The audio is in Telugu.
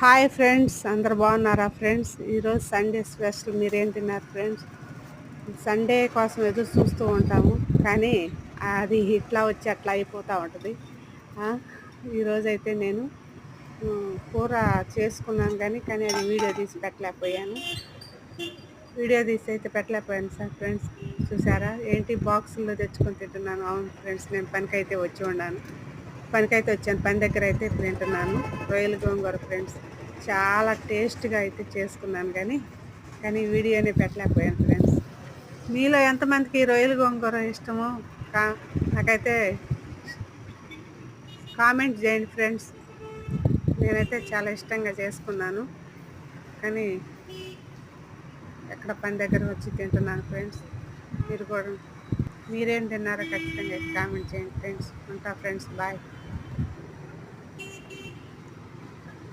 హాయ్ ఫ్రెండ్స్, అందరు బాగున్నారా ఫ్రెండ్స్? ఈరోజు సండే స్పెషల్ మీరేం తిన్నారు ఫ్రెండ్స్? సండే కోసం ఎదురు చూస్తూ ఉంటాము, కానీ అది ఇట్లా వచ్చి అట్లా అయిపోతూ ఉంటుంది. ఆ, ఈరోజైతే నేను కూర చేసుకున్నాను, కానీ అది వీడియో తీసి పెట్టలేకపోయాను. వీడియో తీసి అయితే పెట్టలేకపోయాను సార్ ఫ్రెండ్స్. చూసారా ఏంటి బాక్సుల్లో తెచ్చుకొని తింటున్నాను? అవును ఫ్రెండ్స్, నేను పనికైతే వచ్చి ఉన్నాను. పనికైతే వచ్చాను, పని దగ్గర అయితే ఇప్పుడు తింటున్నాను రొయ్యల గోంగూర ఫ్రెండ్స్. చాలా టేస్ట్గా అయితే చేసుకున్నాను, కానీ వీడియోనే పెట్టలేకపోయాను ఫ్రెండ్స్. మీలో ఎంతమందికి రొయ్యల గోంగూర ఇష్టమో కా నాకైతే కామెంట్ చేయండి ఫ్రెండ్స్. నేనైతే చాలా ఇష్టంగా చేసుకున్నాను, కానీ ఎక్కడ పని దగ్గర వచ్చి తింటున్నాను ఫ్రెండ్స్. మీరు కూడా మీరేం తిన్నారో ఖచ్చితంగా కామెంట్ చేయండి ఫ్రెండ్స్. ఉంటా ఫ్రెండ్స్, బాయ్.